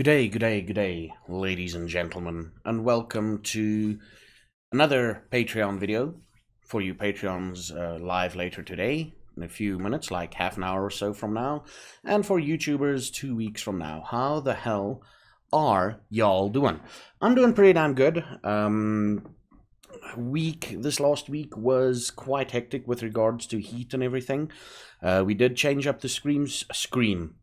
Good day, ladies and gentlemen, and welcome to another Patreon video for you Patreons live later today, in a few minutes, like half an hour or so from now, and for YouTubers 2 weeks from now. How the hell are y'all doing? I'm doing pretty damn good. This last week was quite hectic with regards to heat and everything. We did change up the scream.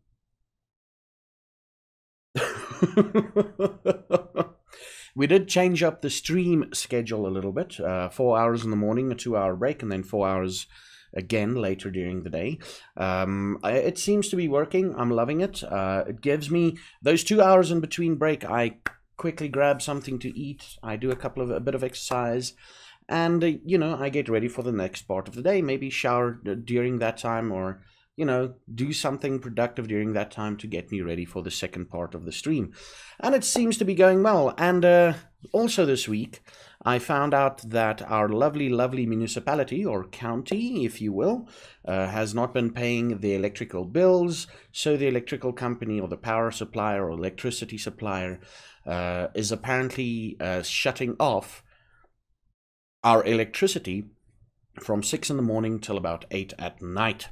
We did change up the stream schedule a little bit. 4 hours in the morning, a 2 hour break, and then 4 hours again later during the day. It seems to be working. I'm loving it. It gives me those 2 hours in between break. I quickly grab something to eat. I do a bit of exercise, and I get ready for the next part of the day. Maybe shower during that time, or do something productive during that time to get me ready for the second part of the stream. And it seems to be going well. And also this week, I found out that our lovely, lovely municipality, or county, if you will, has not been paying the electrical bills. So the electrical company, or the power supplier, or electricity supplier, is apparently shutting off our electricity from 6 in the morning till about 8 at night.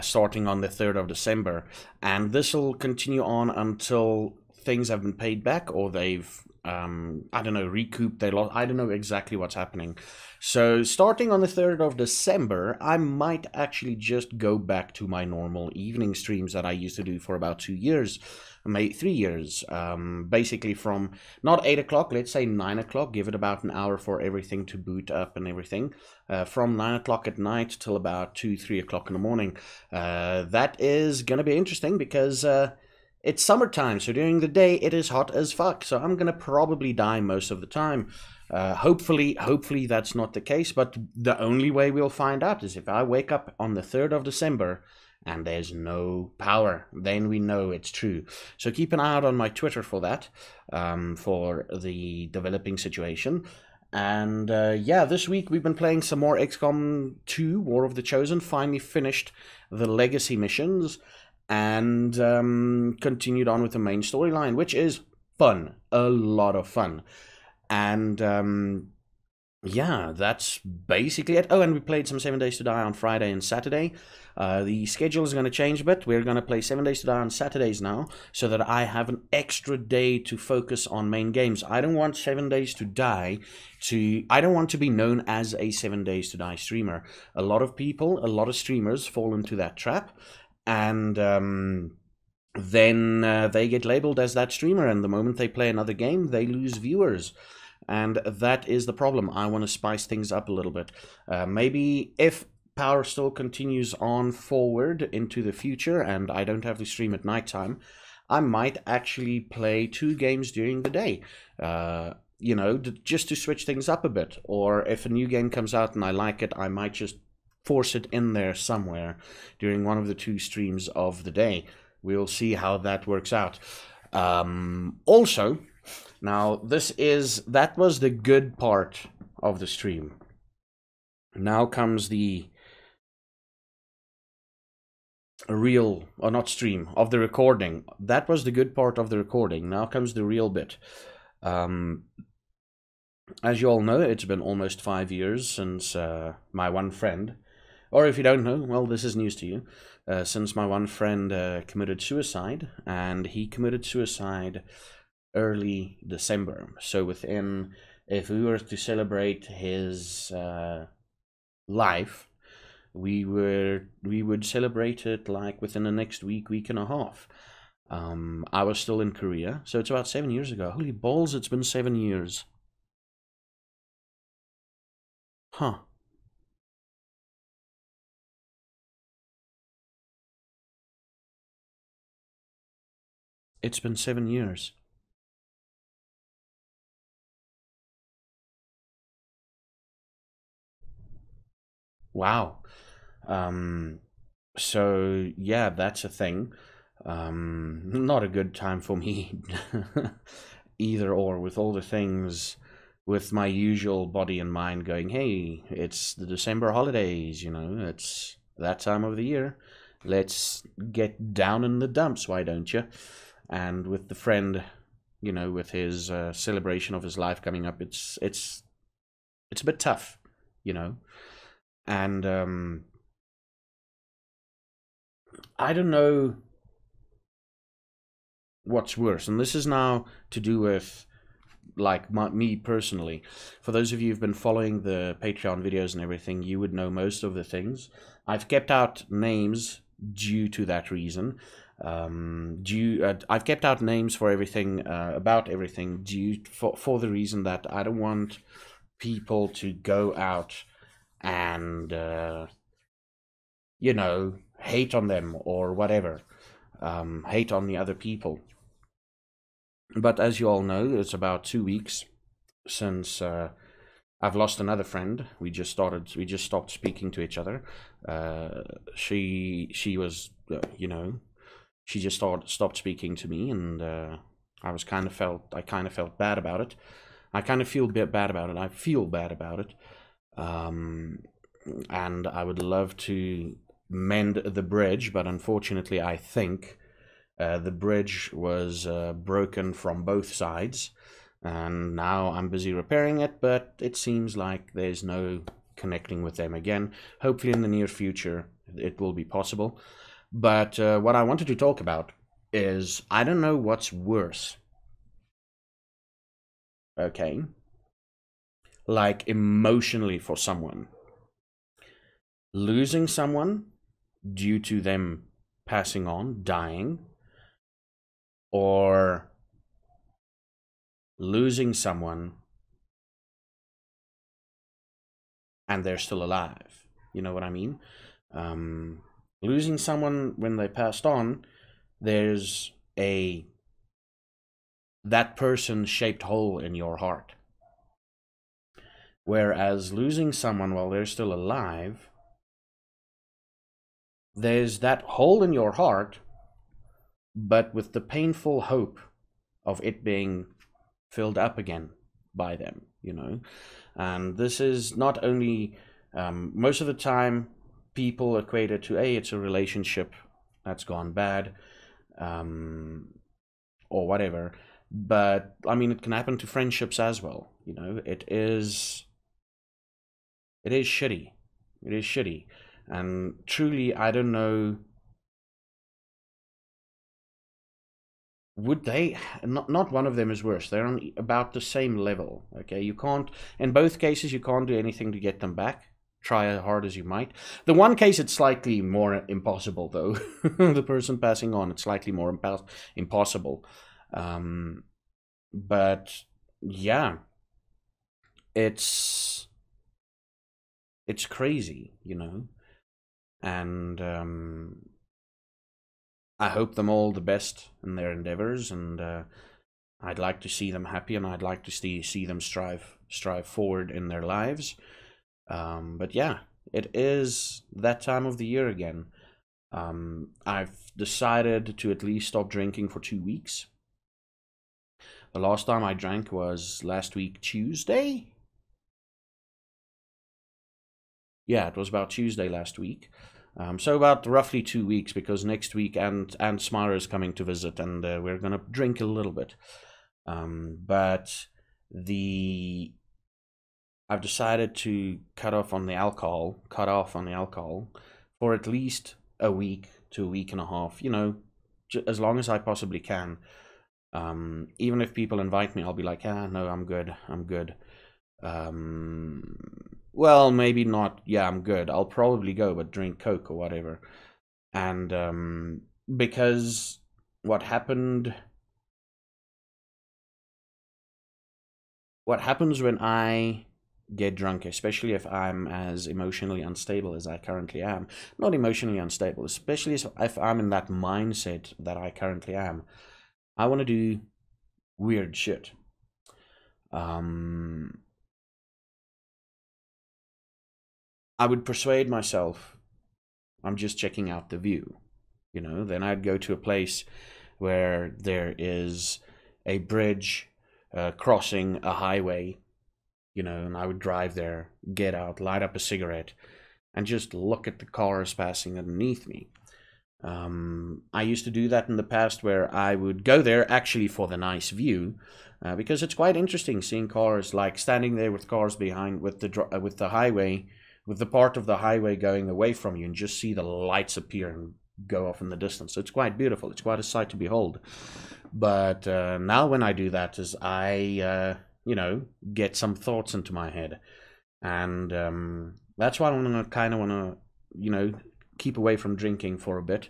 Starting on the 3rd of December, and this will continue on until things have been paid back, or they've I don't know, recouped their loss. I don't know exactly what's happening. So starting on the 3rd of December, I might actually just go back to my normal evening streams that I used to do for about 2 years, maybe 3 years. Basically from not 8 o'clock, let's say 9 o'clock, give it about an hour for everything to boot up and everything. From 9 o'clock at night till about 2-3 o'clock in the morning. That is going to be interesting because it's summertime, so during the day it is hot as fuck, so I'm gonna probably die most of the time. Hopefully that's not the case, but the only way we'll find out is if I wake up on the 3rd of December and there's no power. Then we know it's true. So keep an eye out on my Twitter for that, for the developing situation. And yeah, this week we've been playing some more XCOM 2, War of the Chosen. Finally finished the legacy missions, and continued on with the main storyline, which is fun, a lot of fun. And yeah, that's basically it. Oh, and we played some 7 Days to Die on Friday and Saturday. The schedule is going to change a bit. We're going to play 7 Days to Die on Saturdays now, so that I have an extra day to focus on main games. I don't want 7 Days to Die I don't want to be known as a 7 Days to Die streamer. A lot of streamers fall into that trap, and then they get labeled as that streamer, and the moment they play another game, they lose viewers. And that is the problem. I want to spice things up a little bit. Maybe if Power still continues on forward into the future and I don't have to stream at nighttime, I might actually play 2 games during the day. Just to switch things up a bit. Or if a new game comes out and I like it, I might just force it in there somewhere during one of the 2 streams of the day. We'll see how that works out. Also, now that was the good part of the stream. Now comes the real, or not stream, of the recording. That was the good part of the recording. Now comes the real bit. As you all know, it's been almost 5 years since my one friend, or if you don't know, well, this is news to you, since my one friend committed suicide, and he committed suicide early December. So if we were to celebrate his life, we would celebrate it like within the next week and a half. I was still in Korea, so it's about 7 years ago. Holy balls, it's been 7 years. Huh. It's been 7 years. Wow. So yeah, that's a thing. Not a good time for me either, or with all the things, with my usual body and mind going, hey, it's the December holidays, it's that time of the year. Let's get down in the dumps, why don't you? and with the friend, you know, with his celebration of his life coming up, it's a bit tough, you know. And I don't know what's worse, and this is now to do with like me personally. For those of you who've been following the Patreon videos and everything, you would know most of the things. I've kept out names due to that reason. I've kept out names for everything, about everything, for the reason that I don't want people to go out and you know, hate on them or whatever, hate on the other people. But as you all know, it's about 2 weeks since I've lost another friend. We just stopped speaking to each other. She was, you know, she just stopped speaking to me, and I kind of felt bad about it. I kind of feel a bit bad about it. I feel bad about it. And I would love to mend the bridge, but unfortunately I think the bridge was broken from both sides, and now I'm busy repairing it, but it seems like there's no connecting with them again. Hopefully in the near future it will be possible. But what I wanted to talk about is, I don't know what's worse. Okay? Like emotionally for someone. Losing someone due to them passing on, dying, or losing someone and they're still alive. You know what I mean? Losing someone when they passed on, there's that person shaped hole in your heart. Whereas losing someone while they're still alive, there's that hole in your heart, but with the painful hope of it being filled up again by them, you know. And this is not only, most of the time people equate it to, it's a relationship that's gone bad, or whatever. But I mean, it can happen to friendships as well, you know. It is shitty. It is shitty. And truly, I don't know, would they, not one of them is worse. They're on about the same level. Okay, you can't, in both cases, you can't do anything to get them back, try as hard as you might. The one case, it's slightly more impossible, though. The person passing on, it's slightly more impossible. But yeah, it's crazy, you know. And I hope them all the best in their endeavors, and I'd like to see them happy, and I'd like to see them strive forward in their lives. But yeah, it is that time of the year again. I've decided to at least stop drinking for 2 weeks. The last time I drank was last week Tuesday. Yeah, it was about Tuesday last week. So about roughly 2 weeks, because next week and Smara is coming to visit, and we're gonna drink a little bit. But I've decided to cut off on the alcohol for at least a week to a week and a half. You know, as long as I possibly can. Even if people invite me, I'll be like, no, I'm good. Well, maybe not. Yeah, I'm good. I'll probably go, but drink Coke or whatever. And because what happens when I get drunk, especially if I'm as emotionally unstable as I currently am, not emotionally unstable, especially if I'm in that mindset that I currently am, I want to do weird shit. I would persuade myself I'm just checking out the view, you know. Then I'd go to a place where there is a bridge crossing a highway, you know, and I would drive there, get out, light up a cigarette, and just look at the cars passing underneath me. I used to do that in the past where I would go there actually for the nice view, because it's quite interesting seeing cars, like standing there with cars behind, with the highway, with the part of the highway going away from you, and just see the lights appear and go off in the distance. It's quite beautiful. It's quite a sight to behold. But now when I do that, is I get some thoughts into my head, and that's why I kind of want to keep away from drinking for a bit,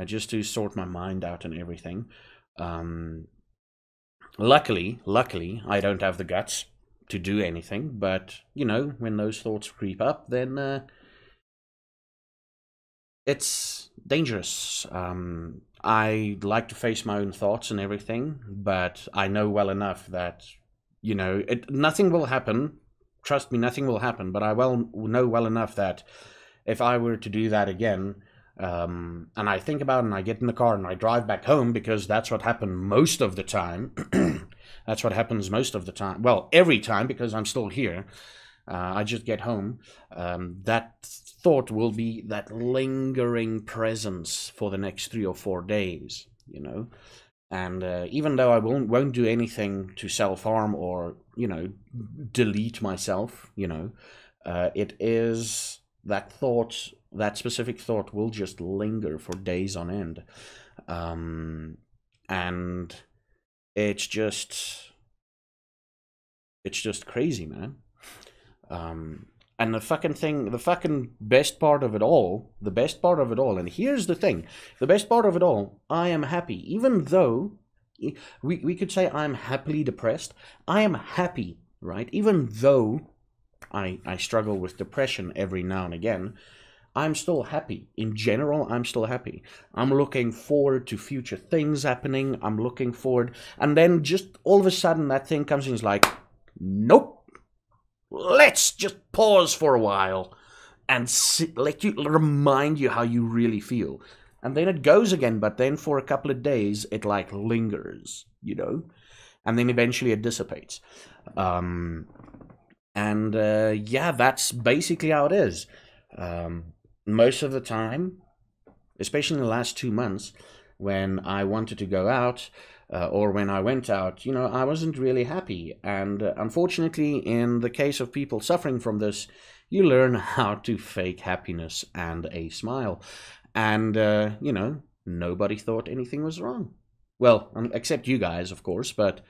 just to sort my mind out and everything. Um, luckily, I don't have the guts to do anything, but when those thoughts creep up, then it's dangerous. I like to face my own thoughts and everything, but I know well enough that nothing will happen. Trust me, nothing will happen. But I know well enough that if I were to do that again, and I think about it and I get in the car and I drive back home, because that's what happened most of the time. That's what happens most of the time. Well, every time, because I'm still here. I just get home. That thought will be that lingering presence for the next 3 or 4 days, And even though I won't do anything to self-harm or, delete myself, it is that thought, that specific thought will just linger for days on end. And it's just crazy, man. And the fucking best part of it all, and here's the thing, the best part of it all, I am happy. Even though we could say I'm happily depressed, I am happy, right? Even though I struggle with depression every now and again, I'm still happy. In general, I'm still happy. I'm looking forward to future things happening. I'm looking forward. And then just all of a sudden that thing comes in, it's like, nope. Let's just pause for a while and let you remind you how you really feel. And then it goes again, but then for a couple of days, it like lingers, and then eventually it dissipates. Yeah, that's basically how it is. Most of the time, especially in the last 2 months, when I wanted to go out, or when I went out, I wasn't really happy. And unfortunately, in the case of people suffering from this, you learn how to fake happiness and a smile. And, nobody thought anything was wrong. Well, except you guys, of course, but,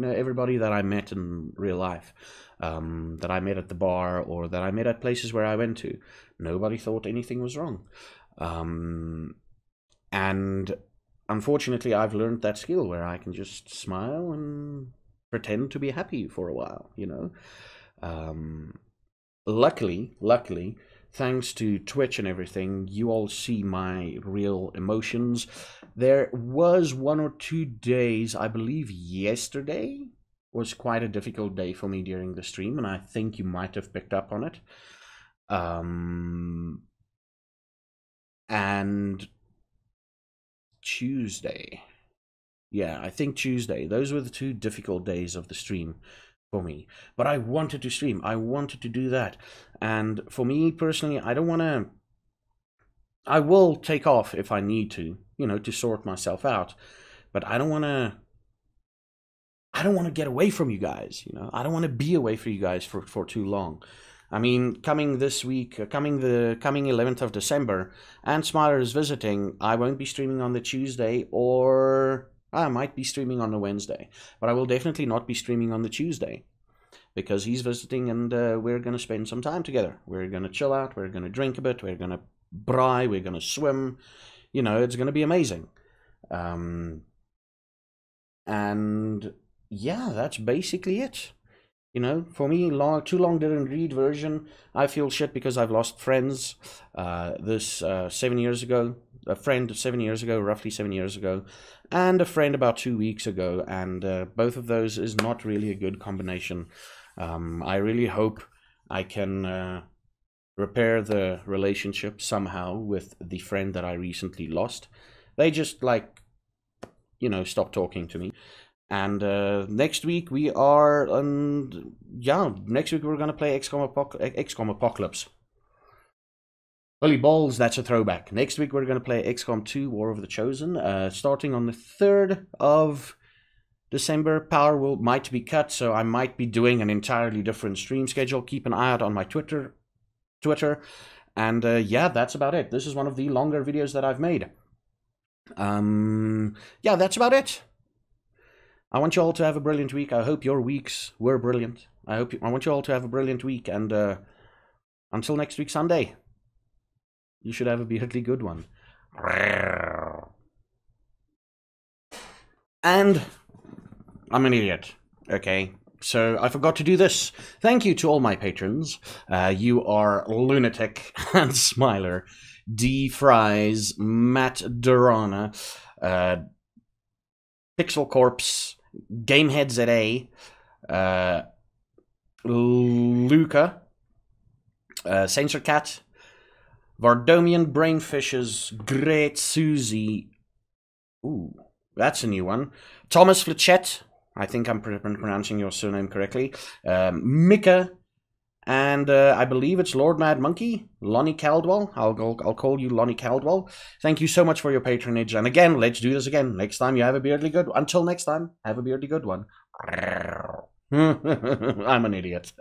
everybody that I met in real life, that I met at the bar or that I met at places where I went to, nobody thought anything was wrong. And unfortunately, I've learned that skill where I can just smile and pretend to be happy for a while, Luckily, thanks to Twitch and everything, you all see my real emotions. There was 1 or 2 days, I believe yesterday was quite a difficult day for me during the stream, and I think you might have picked up on it. And Tuesday. Yeah, I think Tuesday. Those were the 2 difficult days of the stream for me. But I wanted to stream. I wanted to do that. And for me personally, I don't want to... I will take off if I need to, to sort myself out. But I don't want to... I don't want to get away from you guys, I don't want to be away from you guys for too long. I mean, coming this week, coming 11th of December, and Smiler is visiting, I won't be streaming on the Tuesday, or I might be streaming on the Wednesday. But I will definitely not be streaming on the Tuesday, because he's visiting and we're going to spend some time together. We're going to chill out, we're going to drink a bit, we're going to braai, we're going to swim. It's going to be amazing. And yeah, that's basically it. For me, too long didn't read version. I feel shit because I've lost friends. 7 years ago, a friend 7 years ago, roughly 7 years ago, and a friend about 2 weeks ago, and both of those is not really a good combination. I really hope I can repair the relationship somehow with the friend that I recently lost. They just stopped talking to me. And next week we are, next week we're going to play XCOM Apocalypse. Holy balls, that's a throwback. Next week we're going to play XCOM 2 War of the Chosen. Starting on the 3rd of December, power might be cut, so I might be doing an entirely different stream schedule. Keep an eye out on my Twitter. And yeah, that's about it. This is one of the longer videos that I've made. Yeah, that's about it. I want you all to have a brilliant week. I hope your weeks were brilliant. I want you all to have a brilliant week, and until next week Sunday, you should have a weirdly good one. And I'm an idiot, okay? So I forgot to do this. Thank you to all my patrons. You are Lunatic and Smiler, D Fries, Matt Durana, Pixel Corpse, Gamehead ZA, Luca, Censor Cat, Vardomian Brainfishes, Great Susie. Ooh, that's a new one. Thomas Flechette. I think I'm pronouncing your surname correctly. Mika, and I believe it's Lord Mad Monkey, Lonnie Caldwell. I'll call you Lonnie Caldwell. Thank you so much for your patronage. And again, let's do this again. Next time you have a beardly good. Until next time, have a beardly good one. I'm an idiot.